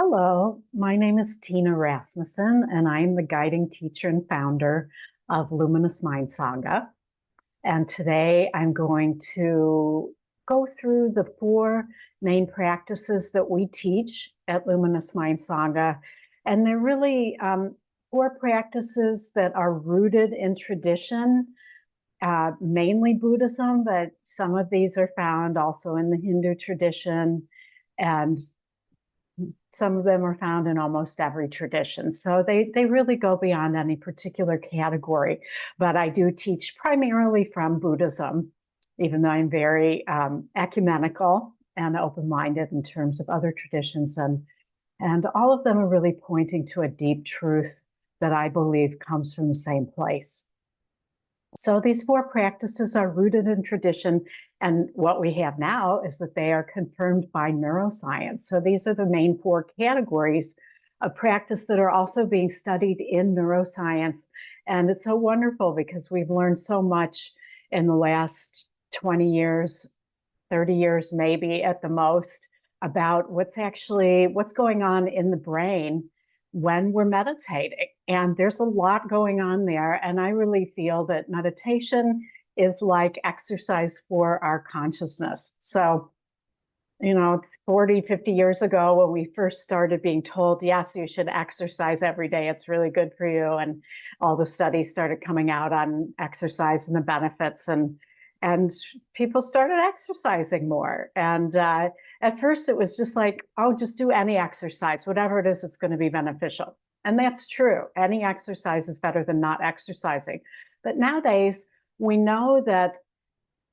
Hello, my name is Tina Rasmussen, and I'm the guiding teacher and founder of Luminous Mind Sangha. And today I'm going to go through the four main practices that we teach at Luminous Mind Sangha. And they're really four practices that are rooted in tradition, mainly Buddhism, but some of these are found also in the Hindu tradition, and some of them are found in almost every tradition. So they really go beyond any particular category. But I do teach primarily from Buddhism, even though I'm very ecumenical and open-minded in terms of other traditions. And all of them are really pointing to a deep truth that I believe comes from the same place. So these four practices are rooted in tradition. And what we have now is that they are confirmed by neuroscience. So these are the main four categories of practice that are also being studied in neuroscience. And it's so wonderful because we've learned so much in the last 20 years, 30 years, maybe at the most, about what's going on in the brain when we're meditating. And there's a lot going on there. And I really feel that meditation is like exercise for our consciousness. So, 40, 50 years ago, when we first started being told, yes, you should exercise every day, it's really good for you. And all the studies started coming out on exercise and the benefits, and people started exercising more. And at first it was just like, oh, just do any exercise, whatever it is, it's going to be beneficial. And that's true. Any exercise is better than not exercising. But nowadays, we know that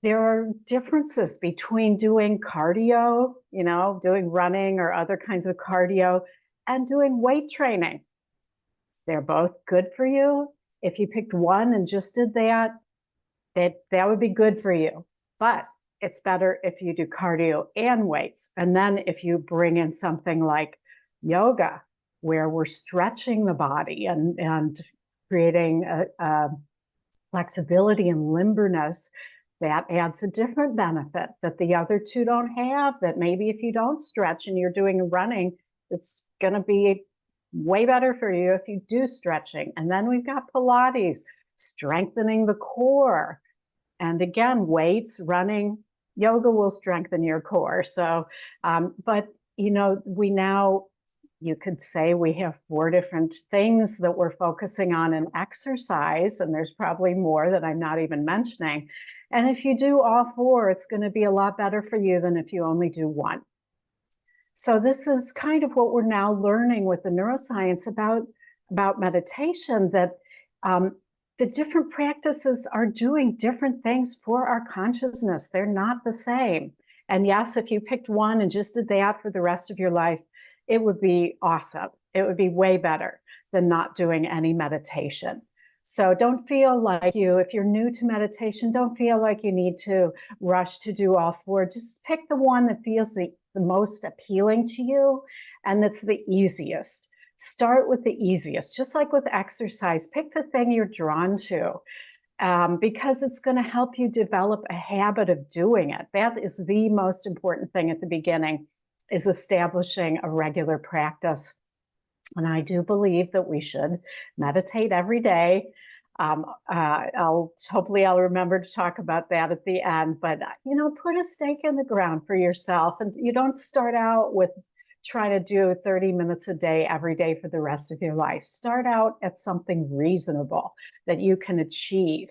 there are differences between doing cardio, doing running or other kinds of cardio, and doing weight training. They're both good for you. If you picked one and just did that would be good for you. But it's better if you do cardio and weights. And then if you bring in something like yoga, where we're stretching the body and creating a flexibility and limberness, that adds a different benefit that the other two don't have, that maybe if you don't stretch and you're doing running, it's going to be way better for you if you do stretching. And then we've got Pilates, strengthening the core. And again, weights, running, yoga will strengthen your core. So, but you could say we have four different things that we're focusing on in exercise, and there's probably more that I'm not even mentioning. And if you do all four, it's going to be a lot better for you than if you only do one. So this is kind of what we're now learning with the neuroscience about meditation, that the different practices are doing different things for our consciousness. They're not the same. And yes, if you picked one and just did that for the rest of your life, it would be awesome. It would be way better than not doing any meditation. So don't feel like if you're new to meditation, don't feel like you need to rush to do all four. Just pick the one that feels the most appealing to you and that's the easiest. Start with the easiest. Just like with exercise, pick the thing you're drawn to, because it's going to help you develop a habit of doing it. That is the most important thing at the beginning, is establishing a regular practice. And I do believe that we should meditate every day. Hopefully I'll remember to talk about that at the end, but put a stake in the ground for yourself. And you don't start out with trying to do 30 minutes a day every day for the rest of your life. Start out at something reasonable that you can achieve.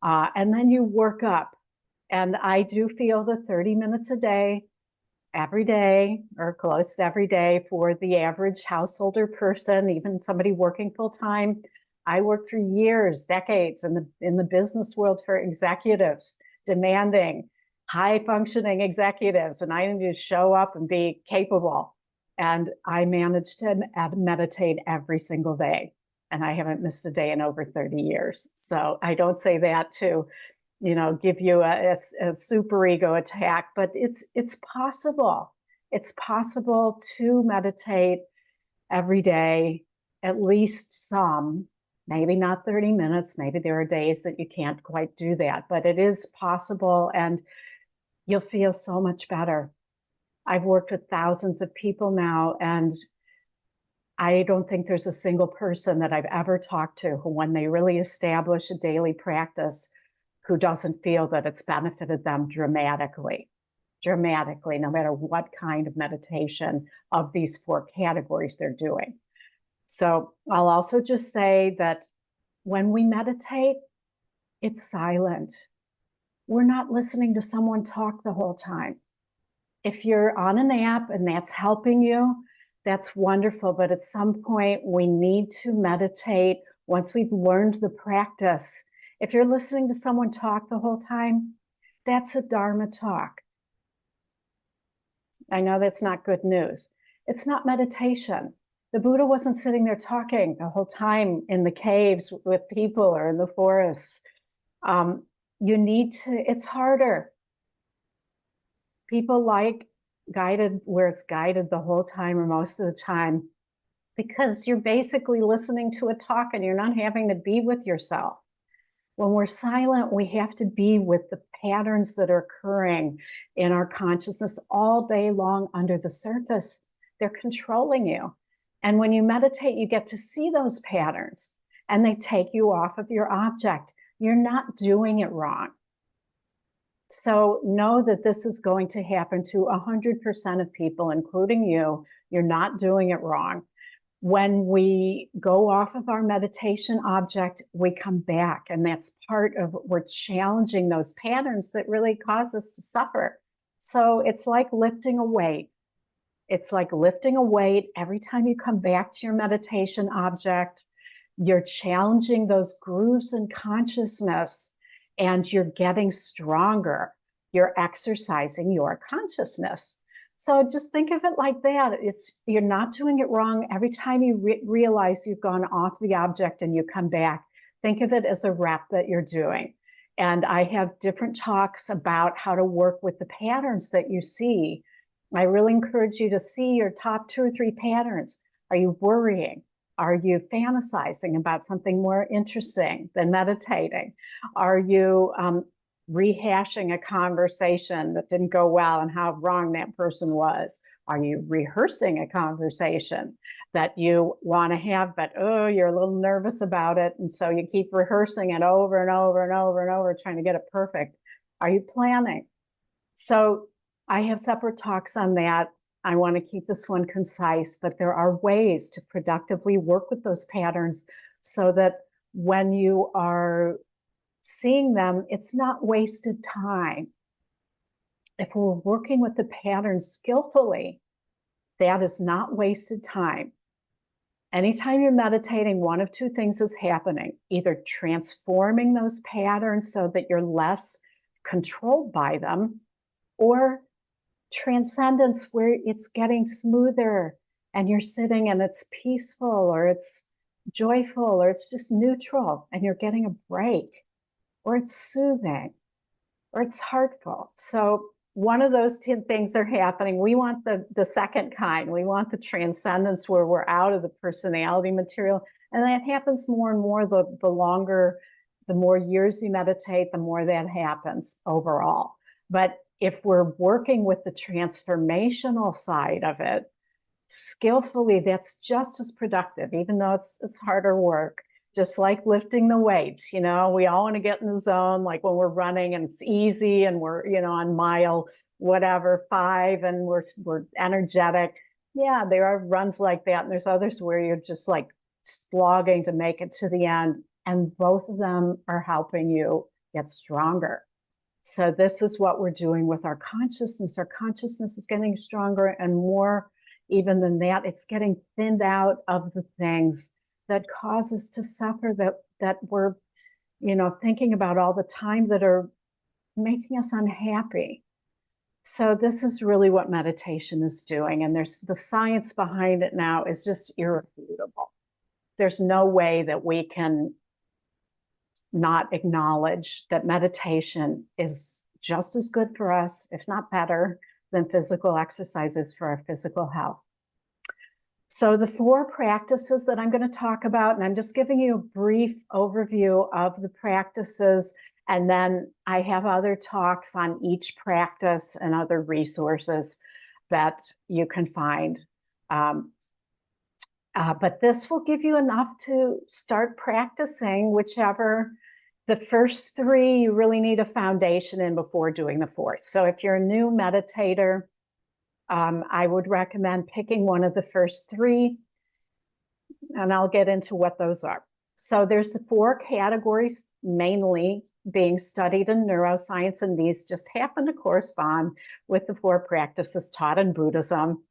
And then you work up. And I do feel that 30 minutes a day, every day, or close to every day, for the average householder person, even somebody working full time. I worked for years, decades in the business world for executives, demanding, high functioning executives, and I need to show up and be capable. And I managed to meditate every single day, and I haven't missed a day in over 30 years. So I don't say that to give you a super ego attack, but it's possible. It's possible to meditate every day, at least some, maybe not 30 minutes. Maybe there are days that you can't quite do that, but it is possible, and you'll feel so much better. I've worked with thousands of people now, and I don't think there's a single person that I've ever talked to who, when they really establish a daily practice, who doesn't feel that it's benefited them dramatically, no matter what kind of meditation of these 4 categories they're doing. So I'll also just say that when we meditate, it's silent. We're not listening to someone talk the whole time. If you're on an app and that's helping you, that's wonderful. But at some point, we need to meditate once we've learned the practice. If you're listening to someone talk the whole time, that's a Dharma talk. I know that's not good news. It's not meditation. The Buddha wasn't sitting there talking the whole time in the caves with people or in the forests. You need to, it's harder. People like guided, where it's guided the whole time or most of the time, because you're basically listening to a talk and you're not having to be with yourself. When we're silent, we have to be with the patterns that are occurring in our consciousness all day long under the surface. They're controlling you. And when you meditate, you get to see those patterns and they take you off of your object. You're not doing it wrong. So know that this is going to happen to 100% of people, including you. You're not doing it wrong. When we go off of our meditation object, we come back, and that's part of we're challenging those patterns that really cause us to suffer. So it's like lifting a weight. It's like lifting a weight. Every time you come back to your meditation object, you're challenging those grooves in consciousness, and you're getting stronger. You're exercising your consciousness. So just think of it like that. You're not doing it wrong. Every time you realize you've gone off the object and you come back, think of it as a rep that you're doing. And I have different talks about how to work with the patterns that you see. I really encourage you to see your top 2 or 3 patterns. Are you worrying? Are you fantasizing about something more interesting than meditating? Are you rehashing a conversation that didn't go well and how wrong that person was? Are you rehearsing a conversation that you want to have, but oh, you're a little nervous about it, and so you keep rehearsing it over and over and over and over, trying to get it perfect? Are you planning? So I have separate talks on that. I want to keep this one concise, but there are ways to productively work with those patterns so that when you are seeing them, it's not wasted time. If we're working with the patterns skillfully, that is not wasted time. Anytime you're meditating, one of 2 things is happening: either transforming those patterns so that you're less controlled by them, or transcendence, where it's getting smoother and you're sitting and it's peaceful, or it's joyful, or it's just neutral and you're getting a break, or it's soothing, or it's heartful. So one of those 2 things are happening. We want the second kind. We want the transcendence, where we're out of the personality material. And that happens more and more the longer, the more years you meditate, the more that happens overall. But if we're working with the transformational side of it skillfully, that's just as productive, even though it's harder work. Just like lifting the weights, we all want to get in the zone, like when we're running and it's easy and we're, on mile, whatever, 5, and we're energetic. Yeah, there are runs like that. And there's others where you're just like slogging to make it to the end. And both of them are helping you get stronger. So this is what we're doing with our consciousness. Our consciousness is getting stronger, and more even than that, it's getting thinned out of the things that cause us to suffer, that we're, thinking about all the time, that are making us unhappy. So this is really what meditation is doing. And there's the science behind it now is just irrefutable. There's no way that we can not acknowledge that meditation is just as good for us, if not better, than physical exercises for our physical health. So the 4 practices that I'm going to talk about, and I'm just giving you a brief overview of the practices, and then I have other talks on each practice and other resources that you can find But this will give you enough to start practicing whichever. The first three, you really need a foundation in before doing the fourth. So if you're a new meditator, I would recommend picking one of the first three, and I'll get into what those are. So there's the four categories mainly being studied in neuroscience, and these just happen to correspond with the four practices taught in Buddhism.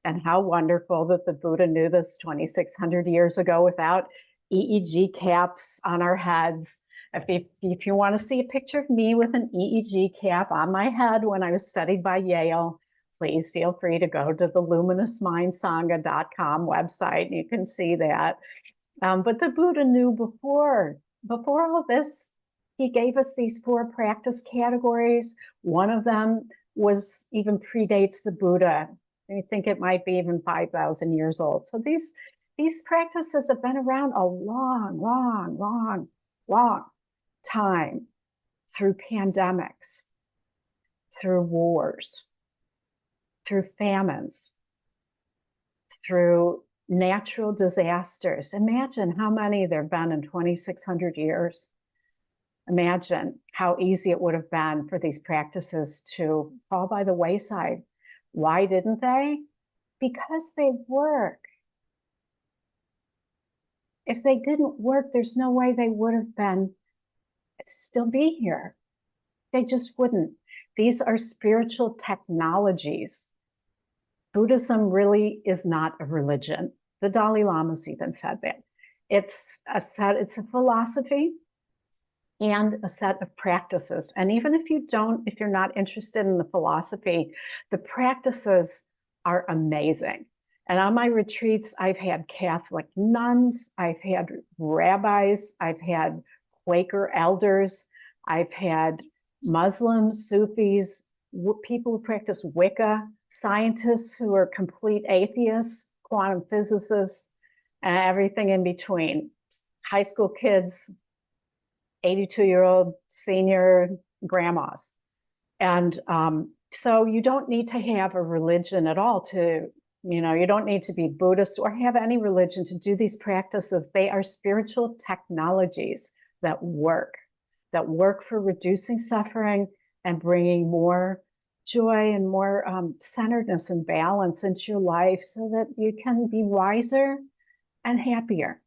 And how wonderful that the Buddha knew this 2,600 years ago without EEG caps on our heads. If you want to see a picture of me with an EEG cap on my head when I was studied by Yale, please feel free to go to the luminousmindsanga.com website, and you can see that. But the Buddha knew before all this, he gave us these four practice categories. One of them was even predates the Buddha. I think it might be even 5,000 years old. So these practices have been around a long time, through pandemics, through wars, through famines, through natural disasters. Imagine how many there have been in 2,600 years. Imagine how easy it would have been for these practices to fall by the wayside. Why didn't they? Because they work. If they didn't work, there's no way they would have been, still be here. They just wouldn't. These are spiritual technologies. Buddhism really is not a religion. The Dalai Lama's even said that. It's a philosophy and a set of practices. And even if you're not interested in the philosophy, the practices are amazing. And on my retreats, I've had Catholic nuns, I've had rabbis, I've had Quaker elders, I've had Muslims, Sufis, people who practice Wicca, scientists who are complete atheists, quantum physicists, and everything in between. High school kids, 82-year-old senior grandmas. And so you don't need to have a religion at all you don't need to be Buddhist or have any religion to do these practices. They are spiritual technologies that work for reducing suffering and bringing more joy and more centeredness and balance into your life so that you can be wiser and happier.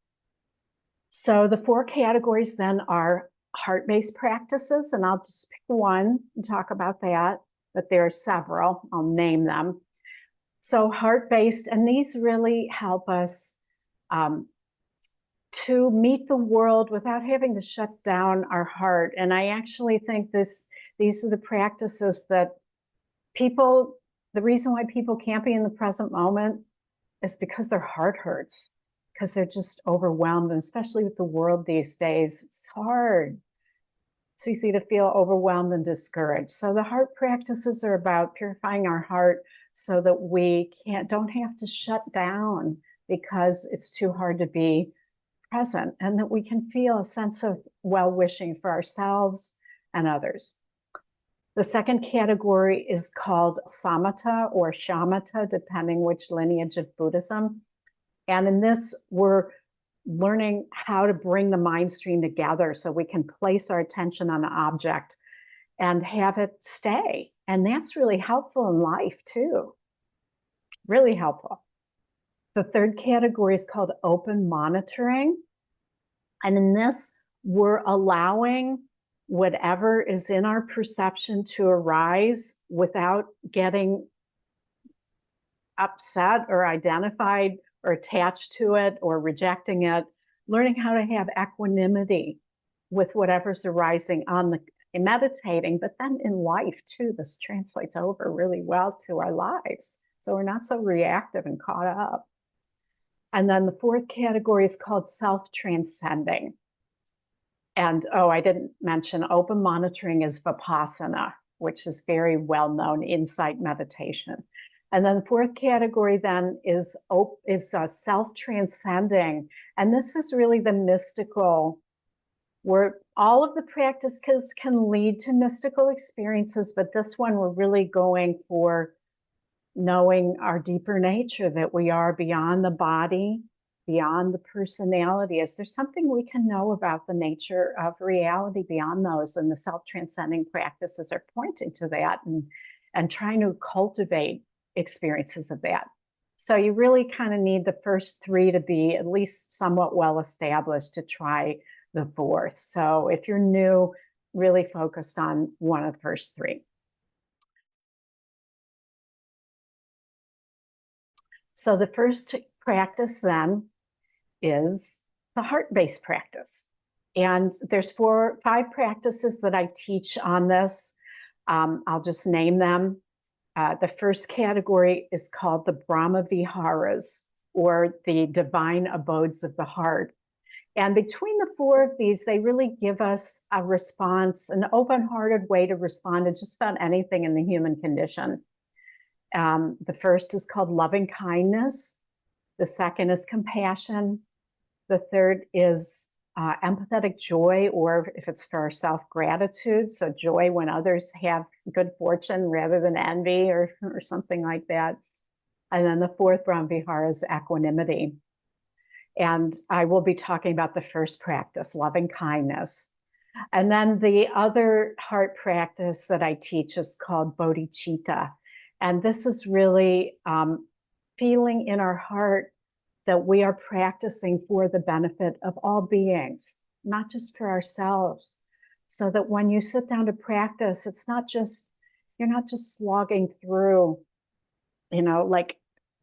So the four categories then are heart-based practices, and I'll just pick one and talk about that, but there are several. I'll name them. So heart-based, and these really help us to meet the world without having to shut down our heart. And I actually think these are the practices that the reason why people can't be in the present moment is because their heart hurts, because they're just overwhelmed. And especially with the world these days, it's hard. It's easy to feel overwhelmed and discouraged. So the heart practices are about purifying our heart so that we don't have to shut down because it's too hard to be present, and that we can feel a sense of well-wishing for ourselves and others. The second category is called samatha or shamatha, depending which lineage of Buddhism. And in this, we're learning how to bring the mind stream together so we can place our attention on an object and have it stay. And that's really helpful in life too. Really helpful. The third category is called open monitoring. And in this, we're allowing whatever is in our perception to arise without getting upset or identified or attached to it or rejecting it. Learning how to have equanimity with whatever's arising in meditating, but then in life too. This translates over really well to our lives. So we're not so reactive and caught up. And then the fourth category is called self-transcending. And I didn't mention open monitoring is Vipassana, which is very well-known insight meditation. And then the fourth category then is self-transcending. And this is really the mystical, where all of the practices can lead to mystical experiences, but this one we're really going for knowing our deeper nature, that we are beyond the body beyond the personality? Is there something we can know about the nature of reality beyond those? And the self-transcending practices are pointing to that and trying to cultivate experiences of that. So you really kind of need the first three to be at least somewhat well established to try the fourth. So if you're new, really focused on one of the first three. So the first practice then is the heart-based practice. And there's 5 practices that I teach on this. I'll just name them. The first category is called the Bramaviharas, or the divine abodes of the heart. And between the 4 of these, they really give us a response, an open-hearted way to respond to just about anything in the human condition. The first is called lovingkindness. The second is compassion. The third is empathetic joy, or if it's for ourselves, gratitude. So joy when others have good fortune rather than envy or something like that. And then the fourth Brahmavihara is equanimity. And I will be talking about the first practice, loving kindness. And then the other heart practice that I teach is called Bodhicitta. And this is really feeling in our heart that we are practicing for the benefit of all beings, not just for ourselves. So that when you sit down to practice, it's not just, you're not just slogging through, like,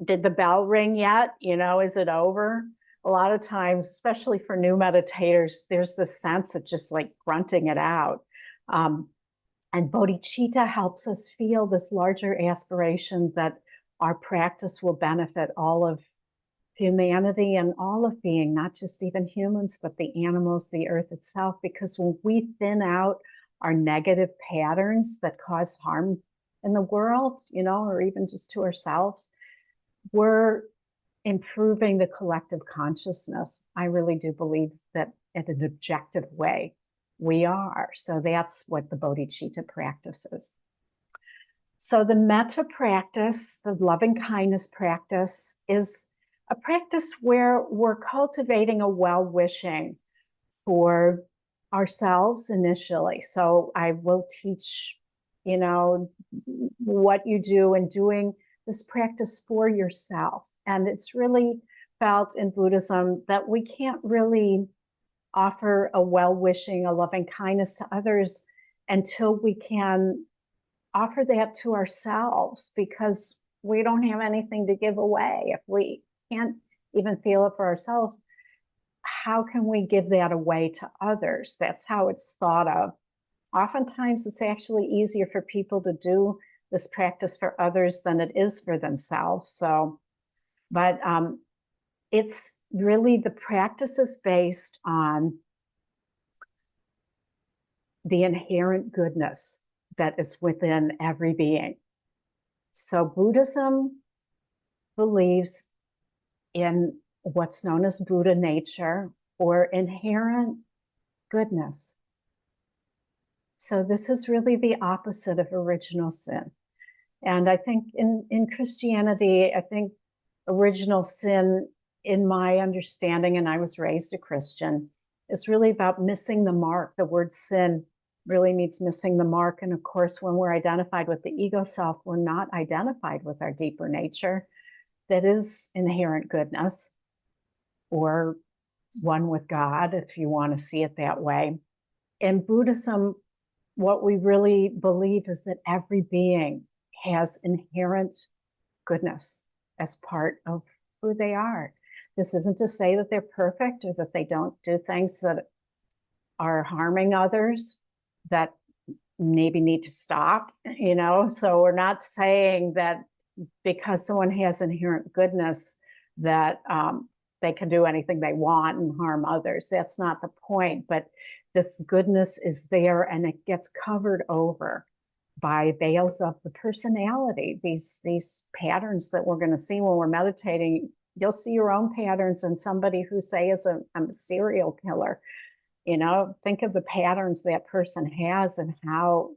did the bell ring yet? Is it over? A lot of times, especially for new meditators, there's this sense of just like grunting it out. And bodhicitta helps us feel this larger aspiration that our practice will benefit all of humanity and all of being, not just even humans, but the animals, the earth itself. Because when we thin out our negative patterns that cause harm in the world, or even just to ourselves, we're improving the collective consciousness. I really do believe that in an objective way, we are. So that's what the bodhicitta practice is. So the metta practice, the loving kindness practice, is a practice where we're cultivating a well-wishing for ourselves initially. So I will teach, what you do in doing this practice for yourself. And it's really felt in Buddhism that we can't really offer a well-wishing, a loving kindness to others until we can offer that to ourselves, because we don't have anything to give away. If we can't even feel it for ourselves, how can we give that away to others? That's how it's thought of. Oftentimes, it's actually easier for people to do this practice for others than it is for themselves. So, but it's really, the practice is based on the inherent goodness that is within every being. So Buddhism believes in what's known as Buddha nature, or inherent goodness. So this is really the opposite of original sin. And I think in Christianity, I think original sin, in my understanding, and I was raised a Christian, is really about missing the mark. The word sin really means missing the mark. And of course, when we're identified with the ego self, we're not identified with our deeper nature that is inherent goodness, or one with God, if you want to see it that way. In Buddhism, what we really believe is that every being has inherent goodness as part of who they are. This isn't to say that they're perfect, or that they don't do things that are harming others that maybe need to stop, So we're not saying that because someone has inherent goodness that they can do anything they want and harm others. That's not the point. But this goodness is there, and it gets covered over by veils of the personality, these patterns that we're going to see when we're meditating. You'll see your own patterns in somebody who, say, is a serial killer. Think of the patterns that person has and how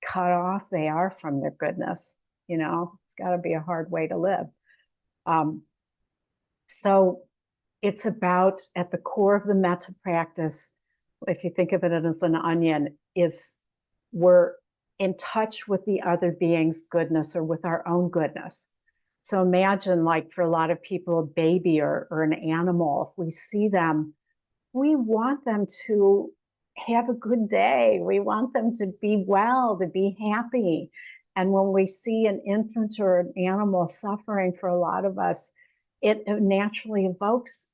cut off they are from their goodness. It's got to be a hard way to live. So it's about, at the core of the metta practice, if you think of it as an onion, is we're in touch with the other being's goodness or with our own goodness. So imagine, like, for a lot of people, a baby or an animal, if we see them, we want them to have a good day. We want them to be well, to be happy. And when we see an infant or an animal suffering, for a lot of us, it naturally evokes,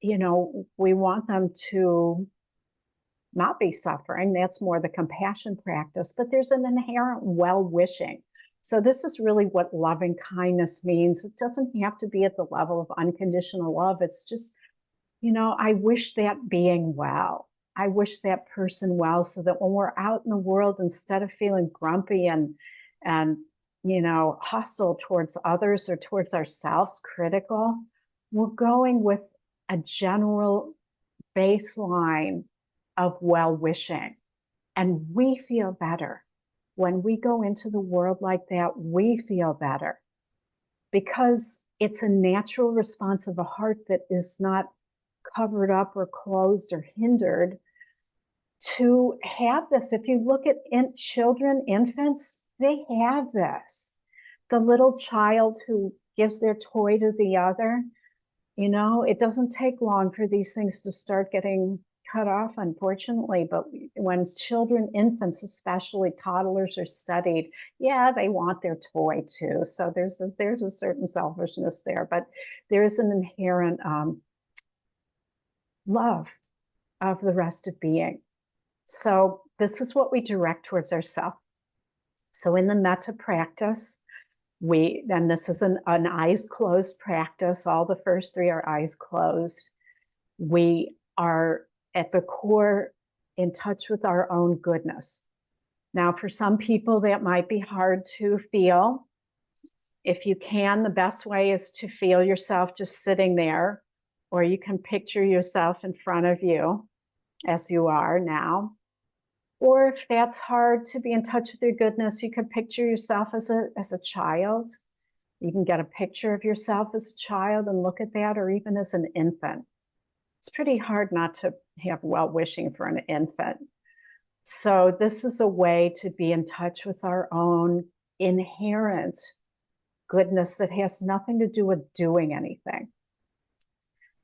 we want them to not be suffering. That's more the compassion practice, but there's an inherent well-wishing. So this is really what loving kindness means. It doesn't have to be at the level of unconditional love. It's just, I wish that being well. I wish that person well, so that when we're out in the world, instead of feeling grumpy and hostile towards others or towards ourselves, critical, we're going with a general baseline of well-wishing. And we feel better. When we go into the world like that, we feel better, because it's a natural response of a heart that is not covered up or closed or hindered to have this. If you look at children, infants, they have this. The little child who gives their toy to the other, it doesn't take long for these things to start getting cut off, unfortunately. But when children, infants, especially toddlers, are studied, yeah, they want their toy too. So there's a certain selfishness there, but there is an inherent love of the rest of being. So this is what we direct towards ourselves. So in the metta practice, and this is an eyes closed practice. All the first three are eyes closed. We are at the core in touch with our own goodness. Now, for some people, that might be hard to feel. If you can, the best way is to feel yourself just sitting there, or you can picture yourself in front of you as you are now. Or if that's hard to be in touch with your goodness, you can picture yourself as a child. You can get a picture of yourself as a child and look at that, or even as an infant. It's pretty hard not to have well-wishing for an infant. So this is a way to be in touch with our own inherent goodness that has nothing to do with doing anything.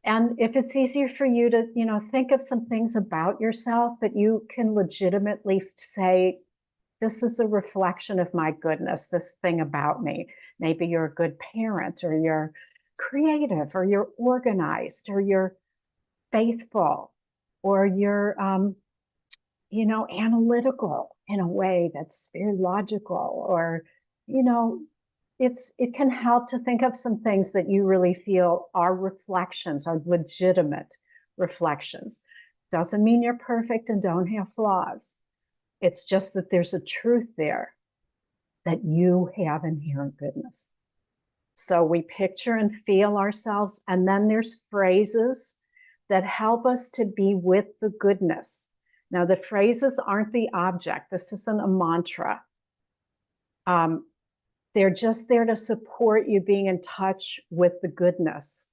And if it's easier for you to, think of some things about yourself that you can legitimately say, this is a reflection of my goodness, this thing about me. Maybe you're a good parent, or you're creative, or you're organized, or you're faithful, or you're, analytical in a way that's very logical, or, it can help to think of some things that you really feel are reflections, are legitimate reflections. Doesn't mean you're perfect and don't have flaws. It's just that there's a truth there that you have inherent goodness. So we picture and feel ourselves, and then there's phrases that help us to be with the goodness. Now, the phrases aren't the object. This isn't a mantra. They're just there to support you being in touch with the goodness.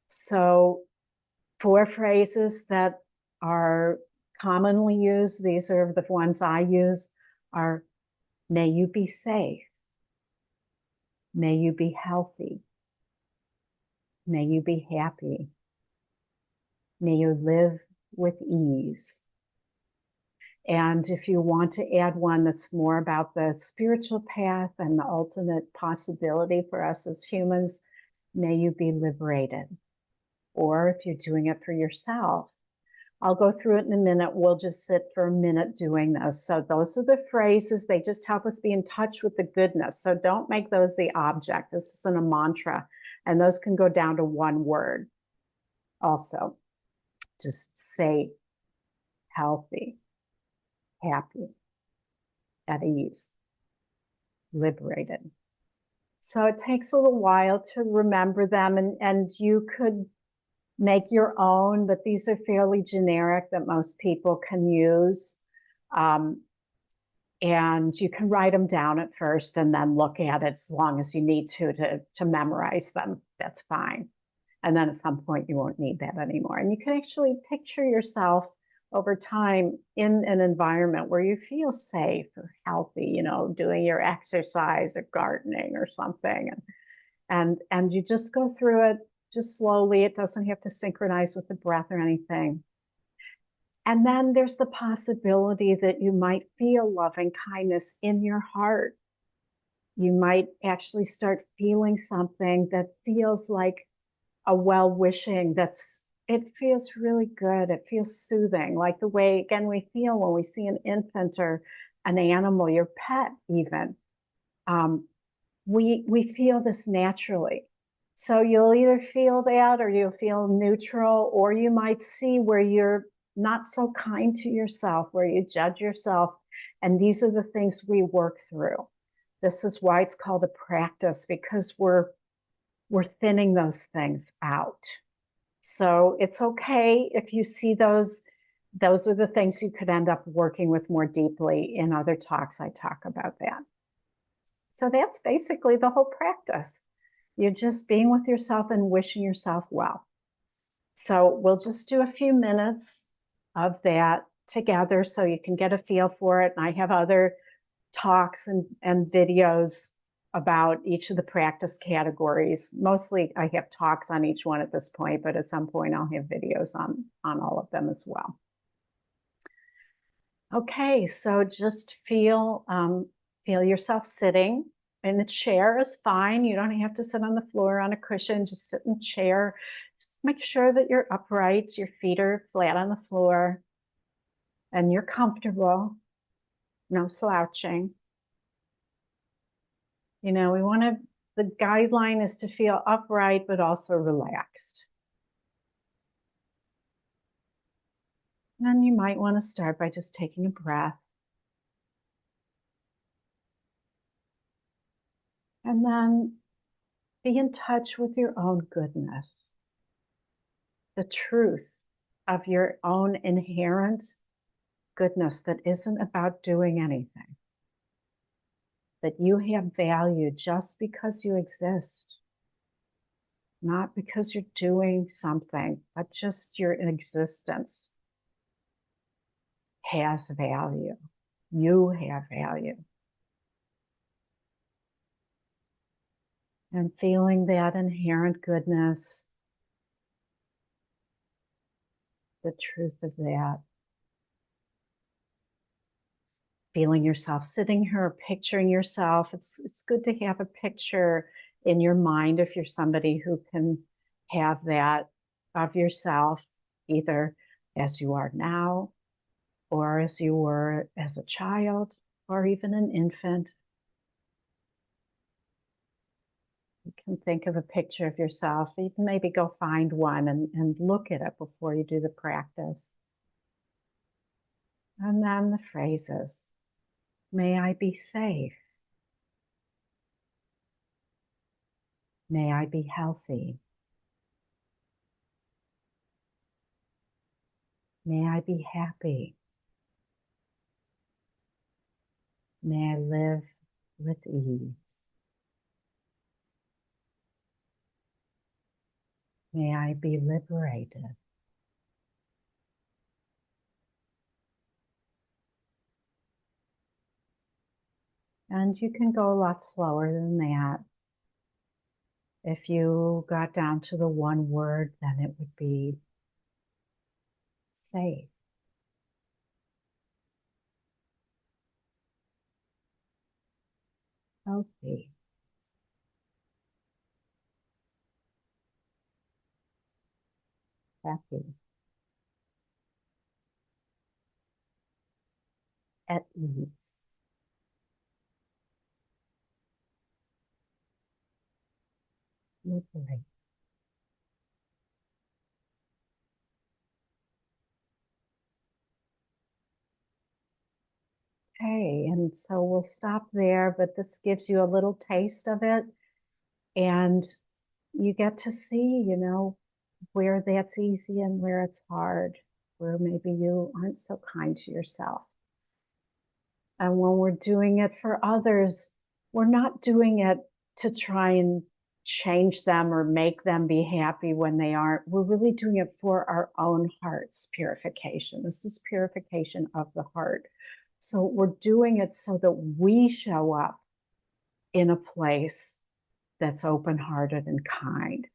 So 4 phrases that are commonly used, these are the ones I use, are: may you be safe, may you be healthy, may you be happy, may you live with ease. And if you want to add one that's more about the spiritual path and the ultimate possibility for us as humans, may you be liberated. Or if you're doing it for yourself, I'll go through it in a minute. We'll just sit for a minute doing this. So those are the phrases. They just help us be in touch with the goodness. So don't make those the object. This isn't a mantra. And those can go down to 1 word. Also, just say healthy, happy, at ease, liberated. So it takes a little while to remember them, and you could make your own, but these are fairly generic that most people can use. And you can write them down at first and then look at it as long as you need to memorize them. That's fine. And then at some point, you won't need that anymore. And you can actually picture yourself over time in an environment where you feel safe or healthy, doing your exercise or gardening or something. And you just go through it just slowly. It doesn't have to synchronize with the breath or anything. And then there's the possibility that you might feel loving kindness in your heart. You might actually start feeling something that feels like a well-wishing, it feels really good. It feels soothing, like the way, again, we feel when we see an infant or an animal, your pet even. We feel this naturally. So you'll either feel that or you'll feel neutral, or you might see where you're not so kind to yourself, where you judge yourself. And these are the things we work through. This is why it's called a practice, because we're thinning those things out. So it's okay if you see those are the things you could end up working with more deeply. In other talks, I talk about that. So that's basically the whole practice. You're just being with yourself and wishing yourself well. So we'll just do a few minutes of that together so you can get a feel for it. And I have other talks and videos about each of the practice categories. Mostly I have talks on each one at this point, but at some point I'll have videos on all of them as well. Okay, so just feel yourself sitting in a chair is fine. You don't have to sit on the floor on a cushion, just sit in a chair. Just make sure that you're upright, your feet are flat on the floor, and you're comfortable, no slouching. The guideline is to feel upright, but also relaxed. And you might want to start by just taking a breath. And then be in touch with your own goodness, the truth of your own inherent goodness that isn't about doing anything. That you have value just because you exist. Not because you're doing something, but just your existence has value. You have value. And feeling that inherent goodness, the truth of that. Feeling yourself sitting here, picturing yourself. It's good to have a picture in your mind if you're somebody who can have that of yourself, either as you are now, or as you were as a child, or even an infant. You can think of a picture of yourself. You can maybe go find one and look at it before you do the practice. And then the phrases. May I be safe. May I be healthy. May I be happy. May I live with ease. May I be liberated. And you can go a lot slower than that. If you got down to the one word, then it would be safe. Healthy. Happy. At ease. Liberate. Okay, and so we'll stop there, but this gives you a little taste of it, and you get to see, where that's easy and where it's hard, where maybe you aren't so kind to yourself. And when we're doing it for others, we're not doing it to try and change them or make them be happy when they aren't. We're really doing it for our own heart's purification. This is purification of the heart. So we're doing it so that we show up in a place that's open-hearted and kind.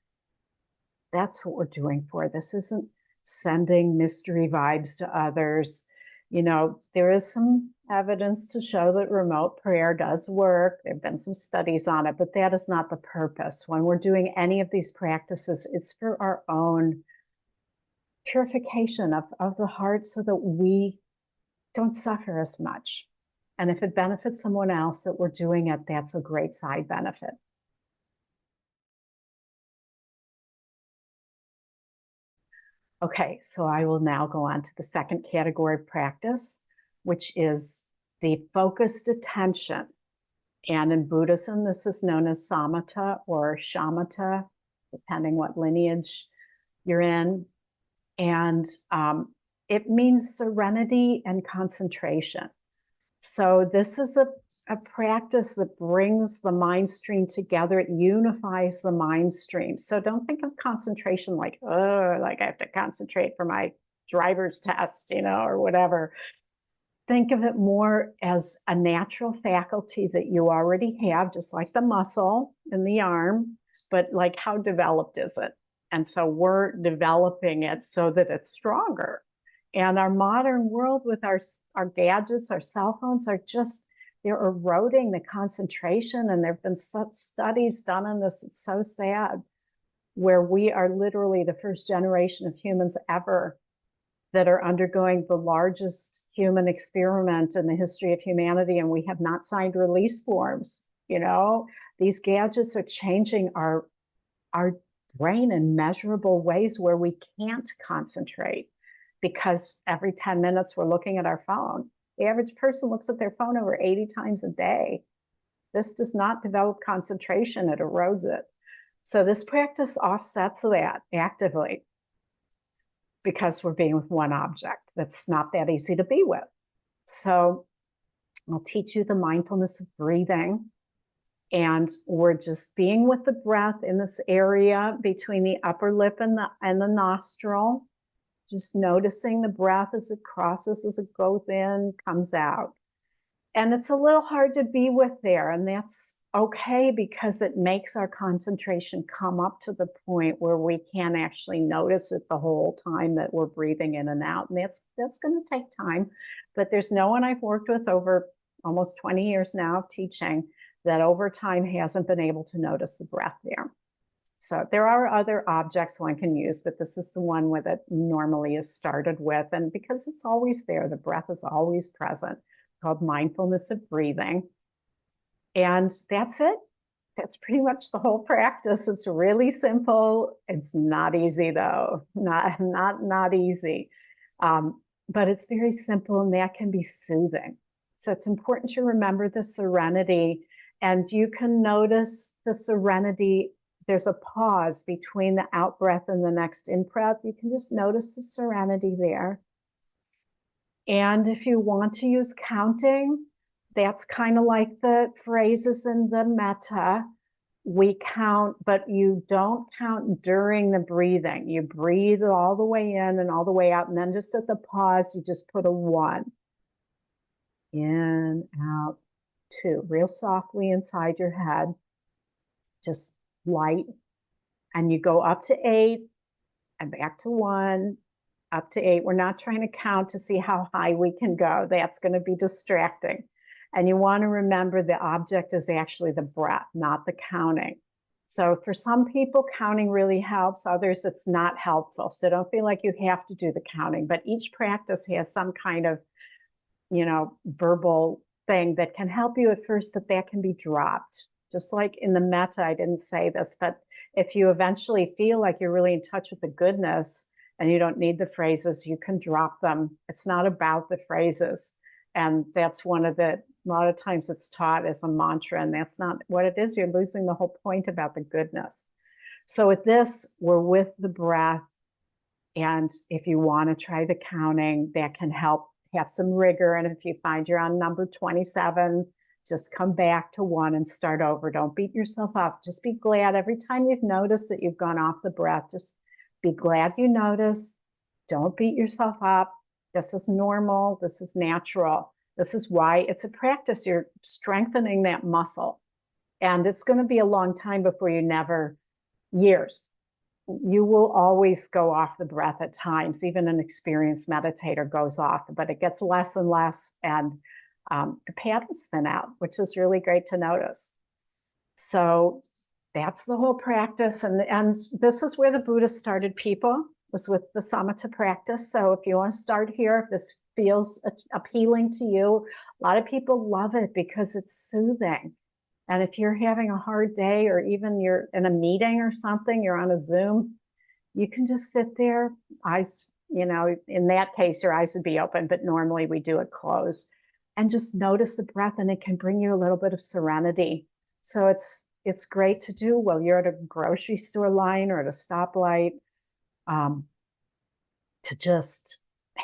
That's what we're doing for. This isn't sending mystery vibes to others. You know, there is some evidence to show that remote prayer does work. There have been some studies on it, but that is not the purpose. When we're doing any of these practices, it's for our own purification of the heart so that we don't suffer as much. And if it benefits someone else that we're doing it, that's a great side benefit. Okay, so I will now go on to the second category of practice, which is the focused attention. And in Buddhism, this is known as samatha or shamatha, depending what lineage you're in. And it means serenity and concentration. So this is a practice that brings the mind stream together. It unifies the mind stream. So don't think of concentration like, oh, like I have to concentrate for my driver's test, you know, or whatever. Think of it more as a natural faculty that you already have, just like the muscle in the arm, but like how developed is it? And so we're developing it so that it's stronger. And our modern world with our gadgets, our cell phones are just, they're eroding the concentration. And there have been such studies done on this. It's so sad, where we are literally the first generation of humans ever that are undergoing the largest human experiment in the history of humanity. And we have not signed release forms. You know, these gadgets are changing our brain in measurable ways where we can't concentrate, because every 10 minutes we're looking at our phone. The average person looks at their phone over 80 times a day. This does not develop concentration, it erodes it. So this practice offsets that actively, because we're being with one object that's not that easy to be with. So I'll teach you the mindfulness of breathing. And we're just being with the breath in this area between the upper lip and the nostril. Just noticing the breath as it crosses, as it goes in, comes out. And it's a little hard to be with there, and that's okay, because it makes our concentration come up to the point where we can actually notice it the whole time that we're breathing in and out. And that's going to take time, but there's no one I've worked with over almost 20 years now of teaching that over time hasn't been able to notice the breath there. So there are other objects one can use, but this is the one that normally is started with. And because it's always there, the breath is always present, called mindfulness of breathing. And that's it. That's pretty much the whole practice. It's really simple. It's not easy though, not easy. But it's very simple, and that can be soothing. So it's important to remember the serenity, and you can notice the serenity. There's a pause between the out breath and the next in breath. You can just notice the serenity there. And if you want to use counting, that's kind of like the phrases in the metta. We count, but you don't count during the breathing. You breathe all the way in and all the way out. And then just at the pause, you just put a 1. In, out, 2. Real softly inside your head. Just light. And you go up to 8 and back to 1, up to 8. We're not trying to count to see how high we can go. That's going to be distracting. And you want to remember the object is actually the breath, not the counting. So for some people, counting really helps. Others, it's not helpful. So don't feel like you have to do the counting. But each practice has some kind of, you know, verbal thing that can help you at first, but that can be dropped. Just like in the metta, I didn't say this, but if you eventually feel like you're really in touch with the goodness and you don't need the phrases, you can drop them. It's not about the phrases. And that's a lot of times it's taught as a mantra, and that's not what it is. You're losing the whole point about the goodness. So with this, we're with the breath. And if you want to try the counting, that can help have some rigor. And if you find you're on number 27, Just come back to one and start over. Don't beat yourself up. Just be glad every time you've noticed that you've gone off the breath. Just be glad you noticed. Don't beat yourself up. This is normal. This is natural. This is why it's a practice. You're strengthening that muscle. And it's going to be a long time before you never, years. You will always go off the breath at times. Even an experienced meditator goes off, but it gets less and less, and the patterns thin out, which is really great to notice. So that's the whole practice. And this is where the Buddha started people, was with the Samatha practice. So if you want to start here, if this feels appealing to you, a lot of people love it because it's soothing. And if you're having a hard day, or even you're in a meeting or something, you're on a Zoom, you can just sit there, eyes, in that case, your eyes would be open, but normally we do it closed, and just notice the breath, and it can bring you a little bit of serenity. So it's great to do while you're at a grocery store line or at a stoplight, to just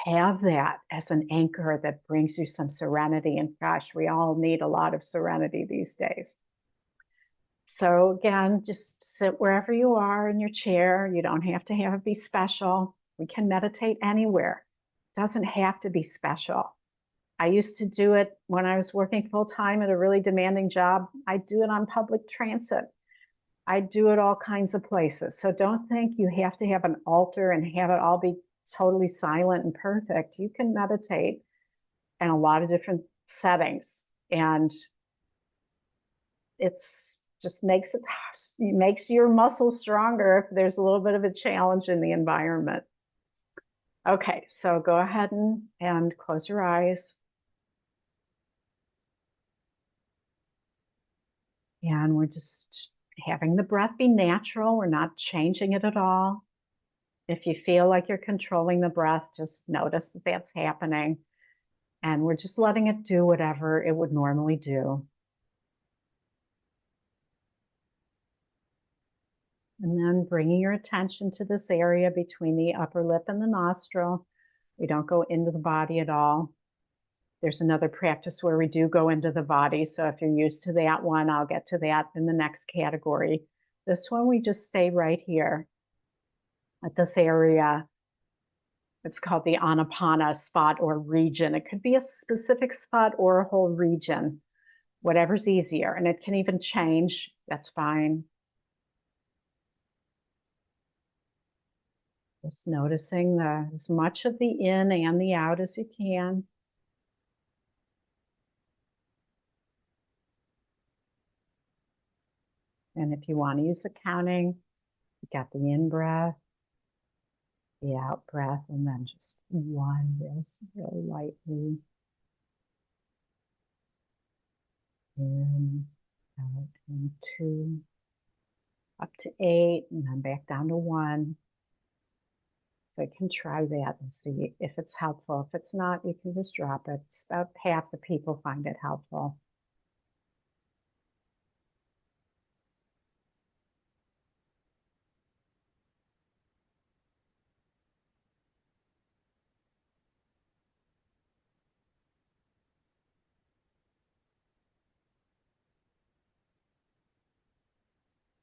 have that as an anchor that brings you some serenity. And gosh, we all need a lot of serenity these days. So again, just sit wherever you are in your chair. You don't have to have it be special. We can meditate anywhere. It doesn't have to be special. I used to do it when I was working full-time at a really demanding job. I do it on public transit. I do it all kinds of places. So don't think you have to have an altar and have it all be totally silent and perfect. You can meditate in a lot of different settings, and it's just makes your muscles stronger if there's a little bit of a challenge in the environment. Okay, so go ahead and close your eyes. And we're just having the breath be natural. We're not changing it at all. If you feel like you're controlling the breath, just notice that that's happening. And we're just letting it do whatever it would normally do. And then bringing your attention to this area between the upper lip and the nostril. We don't go into the body at all. There's another practice where we do go into the body. So if you're used to that one, I'll get to that in the next category. This one, we just stay right here at this area. It's called the Anapana spot or region. It could be a specific spot or a whole region, whatever's easier. And it can even change. That's fine. Just noticing as much of the in and the out as you can. And if you want to use the counting, you got the in breath, the out breath, and then just one, really lightly. In, out, and 2, up to 8, and then back down to 1. So you can try that and see if it's helpful. If it's not, you can just drop it. It's about half the people find it helpful.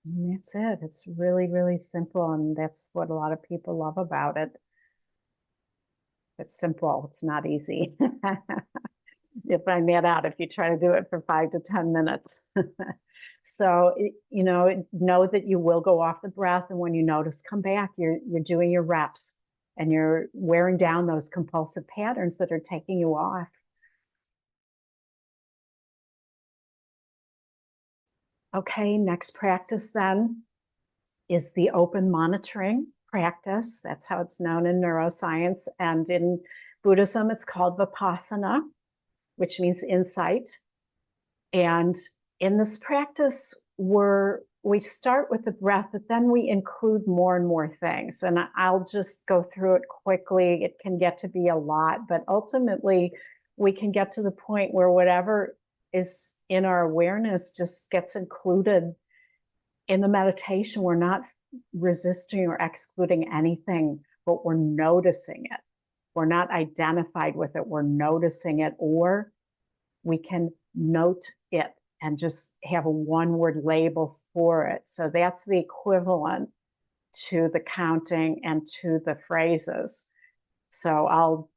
And that's it. It's really, really simple. And that's what a lot of people love about it. It's simple. It's not easy. You'll find that out if you try to do it for 5 to 10 minutes. So, know that you will go off the breath. And when you notice, come back. You're doing your reps, and you're wearing down those compulsive patterns that are taking you off. Okay, next practice then is the open monitoring practice. That's how it's known in neuroscience. And in Buddhism, it's called Vipassana, which means insight. And in this practice, we start with the breath, but then we include more and more things. And I'll just go through it quickly. It can get to be a lot, but ultimately we can get to the point where whatever is in our awareness just gets included in the meditation. We're not resisting or excluding anything, but we're noticing it. We're not identified with it. We're noticing it, or we can note it and just have a one-word label for it. So that's the equivalent to the counting and to the phrases. So I'll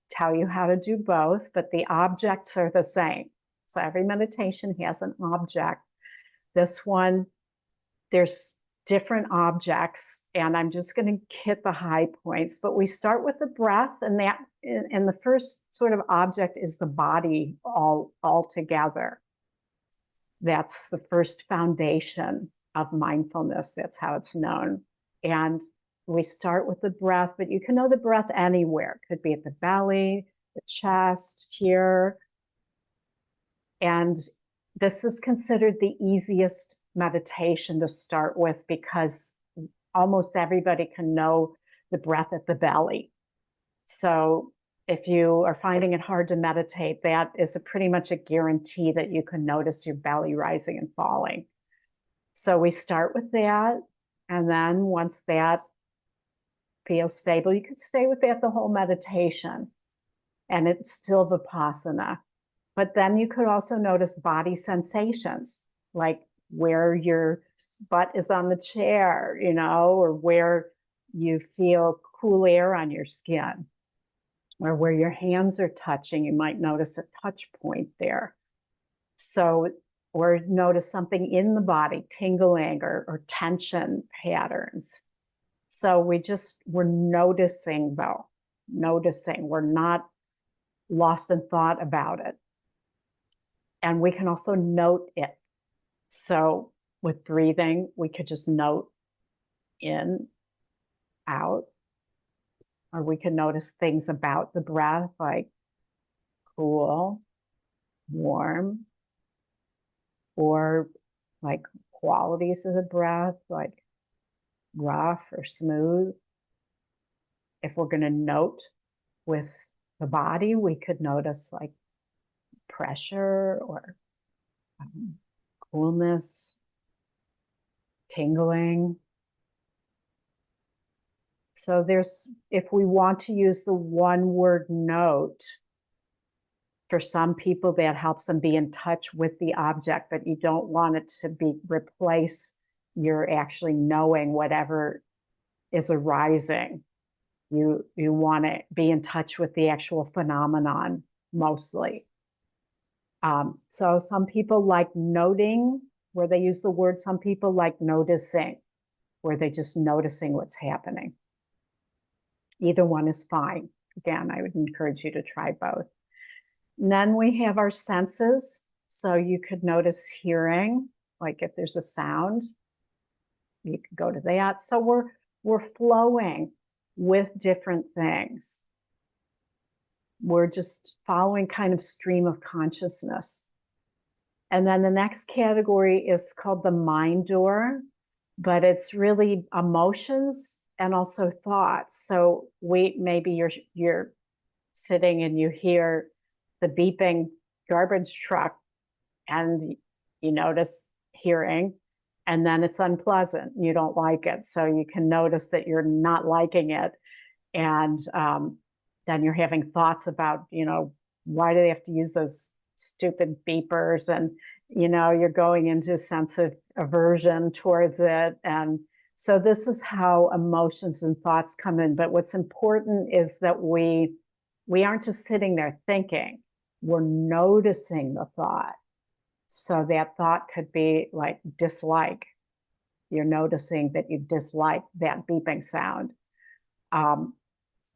tell you how to do both, but the objects are the same. So every meditation has an object. This one, there's different objects, and I'm just going to hit the high points, but we start with the breath, and the first sort of object is the body all together. That's the first foundation of mindfulness. That's how it's known. And we start with the breath, but you can know the breath anywhere. It could be at the belly, the chest, here. And this is considered the easiest meditation to start with because almost everybody can know the breath at the belly. So if you are finding it hard to meditate, that is pretty much a guarantee that you can notice your belly rising and falling. So we start with that. And then once that feels stable, you could stay with that the whole meditation. And it's still Vipassana. But then you could also notice body sensations, like where your butt is on the chair, or where you feel cool air on your skin, or where your hands are touching. You might notice a touch point there. So, or notice something in the body, tingling or tension patterns. So we're noticing though, we're not lost in thought about it. And we can also note it. So with breathing, we could just note in, out, or we can notice things about the breath like cool, warm, or like qualities of the breath, like rough or smooth. If we're going to note with the body, we could notice like pressure or coolness, tingling. So if we want to use the one-word note, for some people that helps them be in touch with the object, but you don't want it to replace your actually knowing whatever is arising. You want to be in touch with the actual phenomenon mostly. So some people like noting, where they use the word. Some people like noticing, where they're just noticing what's happening. Either one is fine. Again, I would encourage you to try both. And then we have our senses. So you could notice hearing, like if there's a sound, you could go to that. So we're flowing with different things. We're just following kind of stream of consciousness. And then the next category is called the mind door, but it's really emotions and also thoughts. So maybe you're sitting and you hear the beeping garbage truck and you notice hearing, and then it's unpleasant. You don't like it. So you can notice that you're not liking it. And then you're having thoughts about, why do they have to use those stupid beepers? And, you're going into a sense of aversion towards it. And so this is how emotions and thoughts come in. But what's important is that we aren't just sitting there thinking, we're noticing the thought. So that thought could be like dislike. You're noticing that you dislike that beeping sound.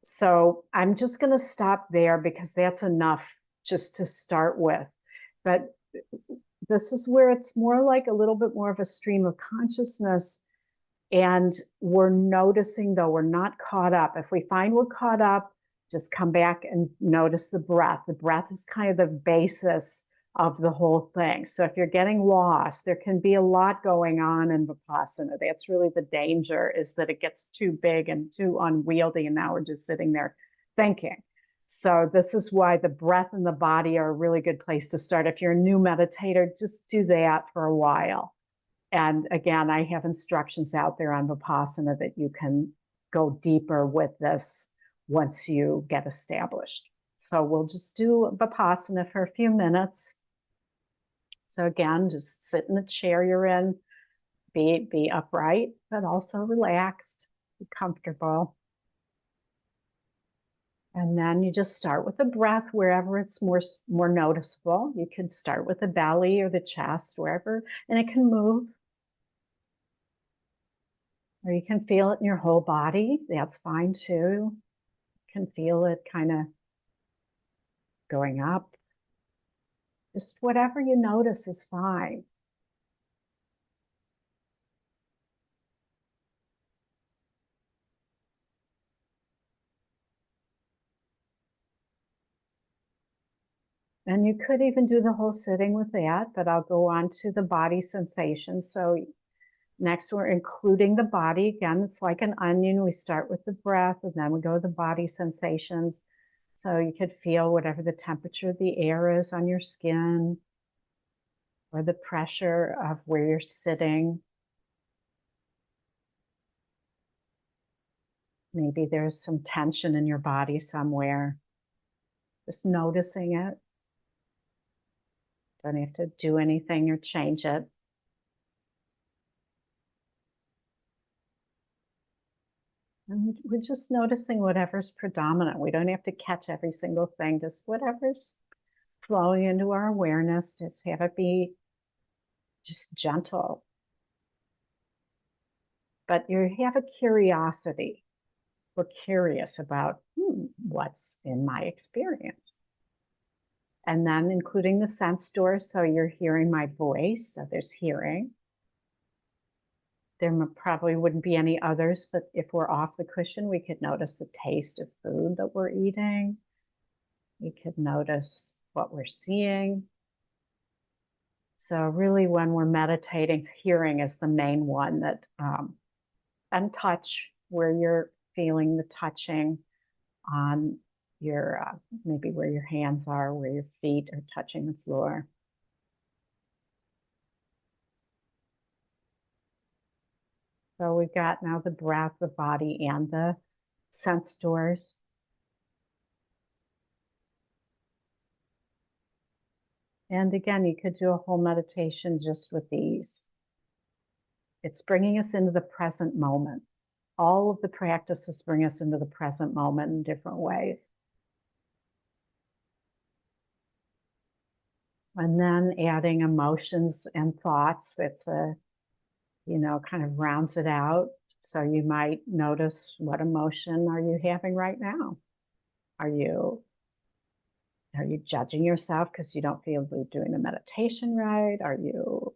So I'm just going to stop there because that's enough just to start with. But this is where it's more like a little bit more of a stream of consciousness. And we're noticing, though, we're not caught up. If we find we're caught up, just come back and notice the breath. The breath is kind of the basis of the whole thing. So if you're getting lost, there can be a lot going on in Vipassana. That's really the danger, is that it gets too big and too unwieldy, and now we're just sitting there thinking. So this is why the breath and the body are a really good place to start. If you're a new meditator, just do that for a while. And again, I have instructions out there on Vipassana that you can go deeper with this once you get established. So we'll just do Vipassana for a few minutes. So again, just sit in the chair you're in, be upright, but also relaxed, be comfortable. And then you just start with the breath wherever it's more noticeable. You can start with the belly or the chest, wherever, and it can move. Or you can feel it in your whole body. That's fine too. You can feel it kind of going up. Just whatever you notice is fine. And you could even do the whole sitting with that, but I'll go on to the body sensations. So next we're including the body. Again, it's like an onion. We start with the breath and then we go to the body sensations. So you could feel whatever the temperature of the air is on your skin or the pressure of where you're sitting. Maybe there's some tension in your body somewhere. Just noticing it. Don't have to do anything or change it. And we're just noticing whatever's predominant. We don't have to catch every single thing, just whatever's flowing into our awareness, just have it be just gentle. But you have a curiosity. We're curious about what's in my experience. And then including the sense doors, so you're hearing my voice, so there's hearing. There probably wouldn't be any others, but if we're off the cushion, we could notice the taste of food that we're eating. We could notice what we're seeing. So really when we're meditating, hearing is the main one that, and touch, where you're feeling the touching on your, maybe where your hands are, where your feet are touching the floor. So we've got now the breath, the body, and the sense doors. And again, you could do a whole meditation just with these. It's bringing us into the present moment. All of the practices bring us into the present moment in different ways. And then adding emotions and thoughts, that's kind of rounds it out. So you might notice, what emotion are you having right now? Are you judging yourself because you don't feel you're doing the meditation right? Are you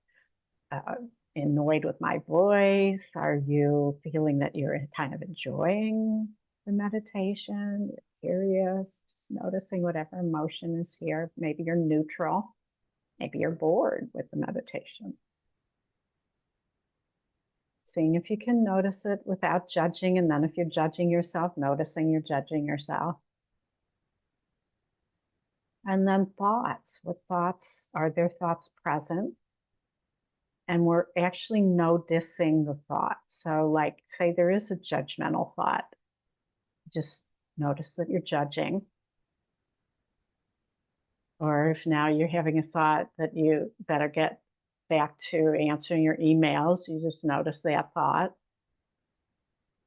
annoyed with my voice? Are you feeling that you're kind of enjoying the meditation? You're curious, just noticing whatever emotion is here. Maybe you're neutral. Maybe you're bored with the meditation. Seeing if you can notice it without judging, and then if you're judging yourself, noticing you're judging yourself. And then thoughts. What thoughts? Are there thoughts present? And we're actually noticing the thought. So like, say there is a judgmental thought. Just notice that you're judging. Or if now you're having a thought that you better get back to answering your emails, you just notice that thought.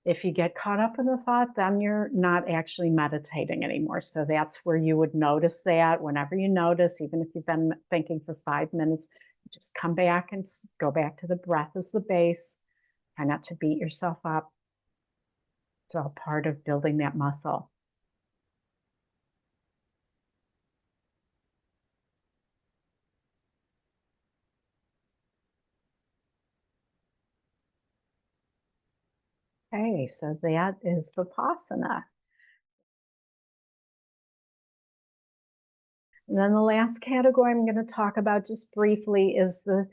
If you get caught up in the thought, then you're not actually meditating anymore. So that's where you would notice that. Whenever you notice, even if you've been thinking for 5 minutes, just come back and go back to the breath as the base. Try not to beat yourself up. It's all part of building that muscle. Okay, so that is Vipassana. And then the last category I'm going to talk about just briefly is the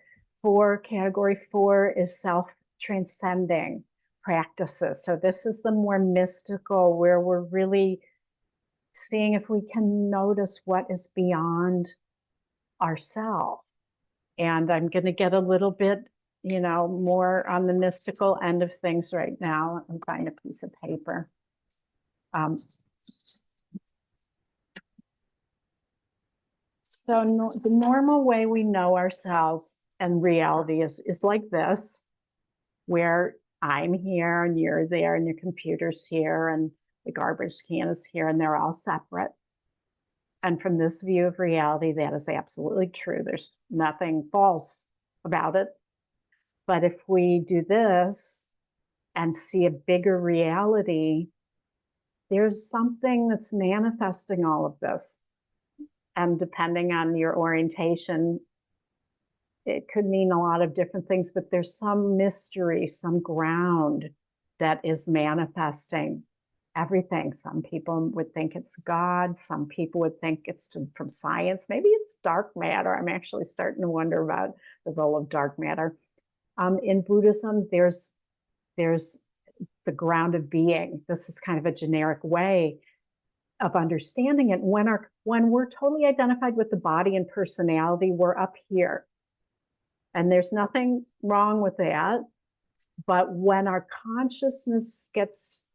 category 4 is self-transcending practices. So this is the more mystical, where we're really seeing if we can notice what is beyond ourselves. And I'm going to get a little bit, more on the mystical end of things right now. I'm find a piece of paper. So the normal way we know ourselves and reality is like this, where I'm here and you're there and your computer's here and the garbage can is here and they're all separate. And from this view of reality, that is absolutely true. There's nothing false about it. But if we do this and see a bigger reality, there's something that's manifesting all of this. And depending on your orientation, it could mean a lot of different things, but there's some mystery, some ground that is manifesting everything. Some people would think it's God. Some people would think it's from science. Maybe it's dark matter. I'm actually starting to wonder about the role of dark matter. In Buddhism, there's the ground of being. This is kind of a generic way of understanding it. When we're totally identified with the body and personality, we're up here. And there's nothing wrong with that. But when our consciousness gets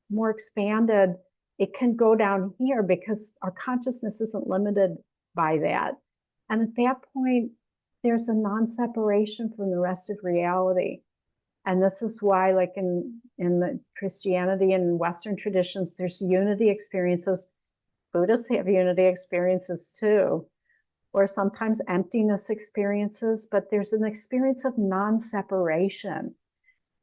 more expanded, it can go down here because our consciousness isn't limited by that. And at that point, there's a non-separation from the rest of reality. And this is why, like in the Christianity and Western traditions, there's unity experiences. Buddhists have unity experiences too, or sometimes emptiness experiences, but there's an experience of non-separation.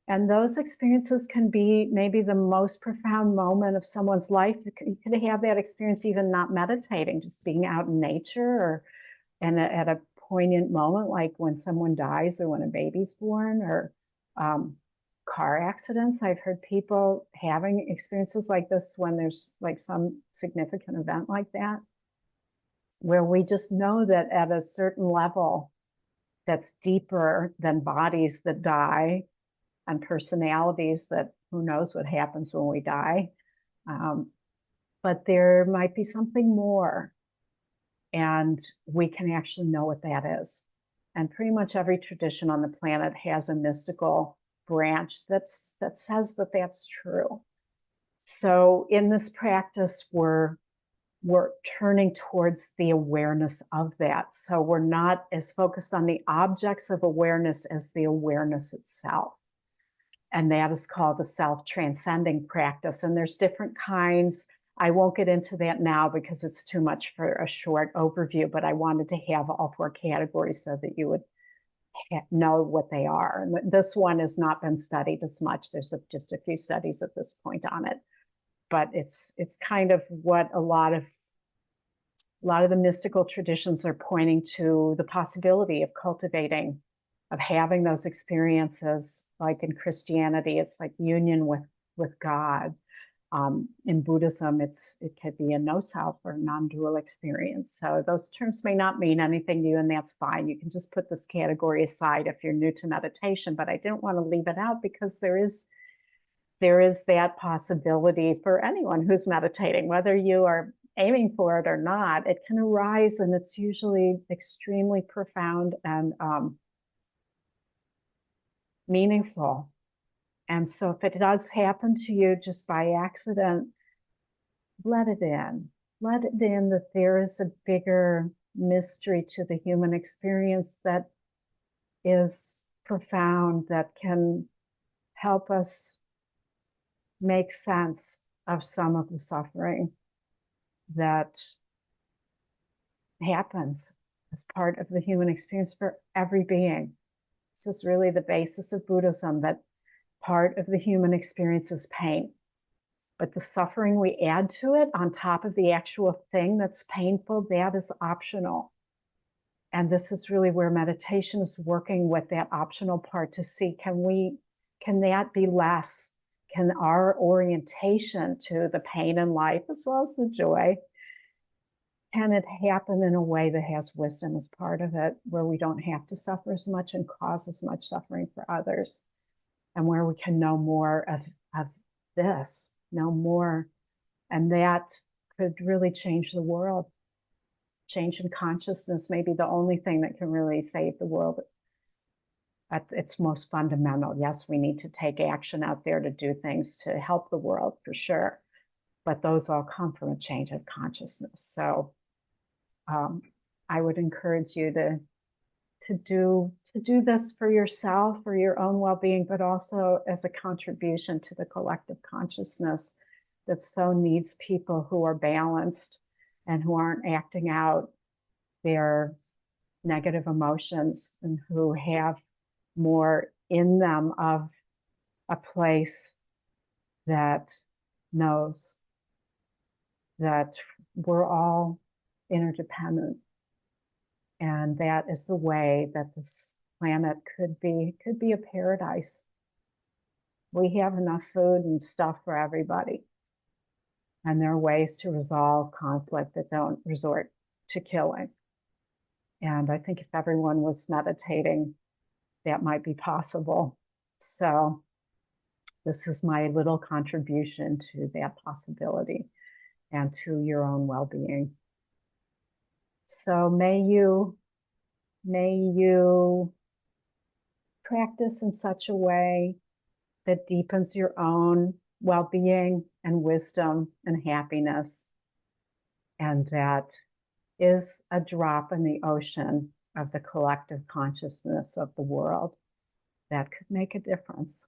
And those experiences can be maybe the most profound moment of someone's life. You could have that experience even not meditating, just being out in nature or at a poignant moment, like when someone dies or when a baby's born, or car accidents. I've heard people having experiences like this when there's like some significant event like that, where we just know that at a certain level that's deeper than bodies that die and personalities that who knows what happens when we die. But there might be something more, and we can actually know what that is. And pretty much every tradition on the planet has a mystical branch that says that that's true. So in this practice, we're turning towards the awareness of that. So we're not as focused on the objects of awareness as the awareness itself. And that is called the self-transcending practice. And there's different kinds. I won't get into that now because it's too much for a short overview, but I wanted to have all four categories so that you would know what they are. And this one has not been studied as much. There's just a few studies at this point on it. But it's kind of what a lot of the mystical traditions are pointing to, the possibility of cultivating, of having those experiences. Like in Christianity, it's like union with God. In Buddhism, it could be a no-self or non-dual experience. So those terms may not mean anything to you, and that's fine. You can just put this category aside if you're new to meditation, but I didn't want to leave it out because there is that possibility for anyone who's meditating, whether you are aiming for it or not. It can arise, and it's usually extremely profound and meaningful. And so if it does happen to you just by accident, let it in. Let it in that there is a bigger mystery to the human experience that is profound, that can help us make sense of some of the suffering that happens as part of the human experience for every being. This is really the basis of Buddhism, that part of the human experience is pain. But the suffering we add to it on top of the actual thing that's painful, that is optional. And this is really where meditation is working with that optional part to see, can that be less? Can our orientation to the pain in life, as well as the joy, can it happen in a way that has wisdom as part of it, where we don't have to suffer as much and cause as much suffering for others, and where we can know more of this, know more. And that could really change the world. Change in consciousness may be the only thing that can really save the world at its most fundamental. Yes, we need to take action out there to do things to help the world, for sure. But those all come from a change of consciousness. So I would encourage you to do this for yourself, for your own well-being, but also as a contribution to the collective consciousness that so needs people who are balanced and who aren't acting out their negative emotions and who have more in them of a place that knows that we're all interdependent. And that is the way that this planet could be a paradise. We have enough food and stuff for everybody. And there are ways to resolve conflict that don't resort to killing. And I think if everyone was meditating, that might be possible. So this is my little contribution to that possibility and to your own well-being. So may you practice in such a way that deepens your own well-being and wisdom and happiness, and that is a drop in the ocean of the collective consciousness of the world that could make a difference.